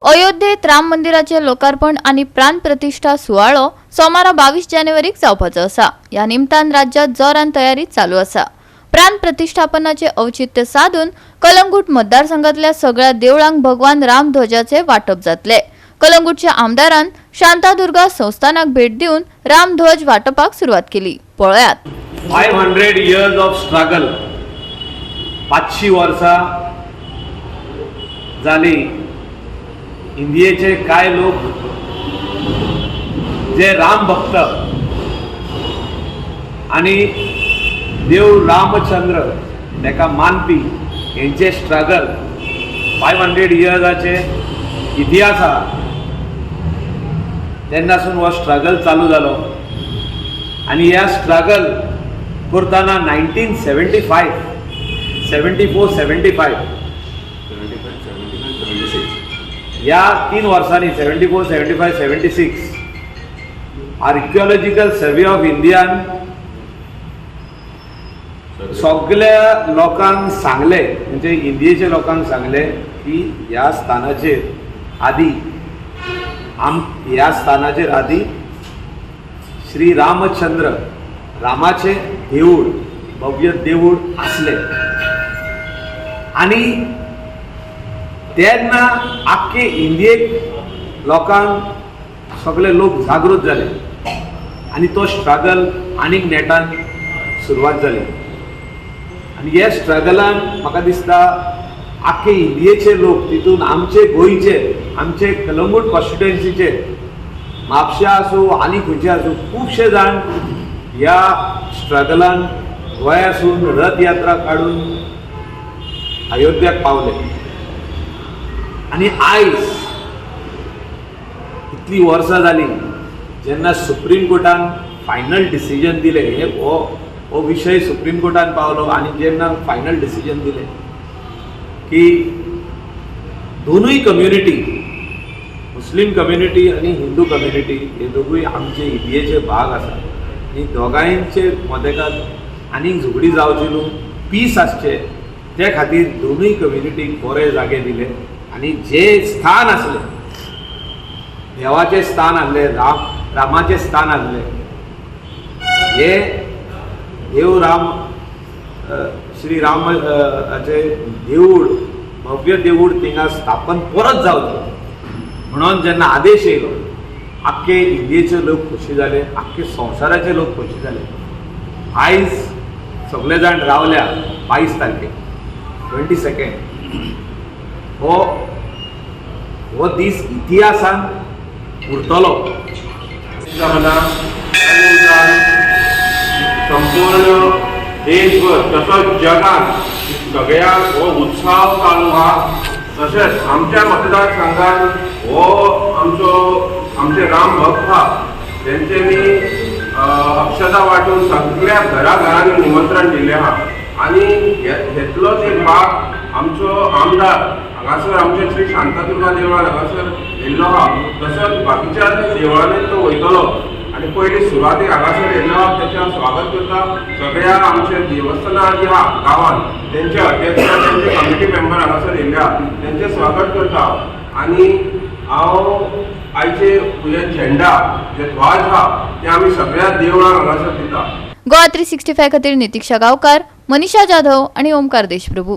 अयोध्येत राम मंदिराचे लोकार्पण आणि प्राण प्रतिष्ठा सुवाळो सोमारा 22 जानेवारीक जावपाचो आसा। या निमतान राज्यात जोरान तयारी चालू आसा। प्राण प्रतिष्ठापनाचे औचित्य साधून कलंगूट मतदारसंघातल्या सगळ्या देवळांक भगवान राम ध्वजाचे वाटप जातले। कलंगूटच्या आमदारान शांतादुर्गा संस्थानाक भेट दिवन राम ध्वज वाटपाक सुरुवात केली। पळयात 500 years of struggle 500 वर्षा जाली। इंडियेचे काय लोक जे राम भक्त आणि देव रामचंद्र तेका मानपी यांचे स्ट्रगल 500 इयर्साचे इतिहास आसा। तेन्नासून हो स्ट्रगल चालू जालो आणि ह्या स्ट्रगल करताना 1975 74 75 या 3 वर्सांनी 74 75 76 आर्किओलॉजिकल सर्वे ऑफ इंडियान सगळ्या लोकांक सांगले, म्हणजे इंडियेच्या लोकांक सांगले की ह्या स्थानाचेर आदी ह्या स्थानाचेर आदी श्री रामचंद्र रामाचे देऊळ भव्य देऊळ असले आणि तेन्ना आख्खे इंडियेक लोकांक सगळे लोक जागृत जाले आणि तो स्ट्रगल आनीक नेटान सुरवात जाली। आणि ह्या स्ट्रगलान म्हाका दिसता आख्खे इंडियेचे लोक तितून आमचे गोंयचे आमचे कलंगूट कॉन्स्टिट्युएन्सीचे म्हापशा आसूं आनी खंयचे आसूं खुबशे जाण ह्या स्ट्रगलान गोंयासून रथ यात्रा काडून अयोध्याक पावले। आणि आयज इतली वर्सां जाली जेन्ना सुप्रीम कोर्टान फायनल डिसिजन दिले, हो विषय सुप्रीम कोर्टान पावलो आणि जेन्ना फायनल डिसिजन दिले की दोनूय कम्युनिटी मुस्लिम कम्युनिटी आणि हिंदू कम्युनिटी हे दोगूय आमचे इंडियेचे भाग आसा आणि दोगांयचे मदेकात आनीक झगडी जावची न्हू, पीस आसचे ते खातीर दोनूय कम्युनिटीक बरे जागे दिले आणि जे स्थान असले देवाचे स्थान आसले रामाचे स्थान आसले हे देव राम श्री रामाचे देऊळ भव्य देऊळ थिंगा स्थापन परत जावचें म्हणून जेन्ना आदेश येयलो आख्खे इंडियेचे लोक खुशी जाले, आख्खे संवसाराचे लोक खुशी जाले। आयज सगळे जाण रावल्या 22 तारखेक 22 हो दीस इतिहासान उरतलो। संपूर्ण देशभर तसंच जगात सगळ्याक हो उत्सव चालू आहा। तसेच आमच्या मतदारसंघात आमचे राम भक्त हा त्यांचे मी अक्षता वाटून सगळ्या घराघरांनी निमंत्रण दिले आहा आणि घेतलोच एक भाग आमचो आमदार हांगासर आमचे श्री शांतादुर्गा देवळान हांगासर येयल्लो आहा। तसंच बाकीच्या देवळांनी तो वयतलो आणि पयलीं सुरवातीक हांगासर येयल्लो आहा त्याचे स्वागत करता। सगळ्या आमचे देवस्थानां जी आहा गांवांत तेंचे अध्यक्ष तेंचे कमिटी मेंबर हांगासर येयल्ले आहा तेंचे स्वागत करता आणि हांव आयचे हे झेंडा जे ध्वज आहा ते आमी सगळ्या देवळांक हांगासर दिता। गोवा 365 खातीर नितीक्षा गांवकार, मनीषा जाधव आणि ओमकार देशप्रभू।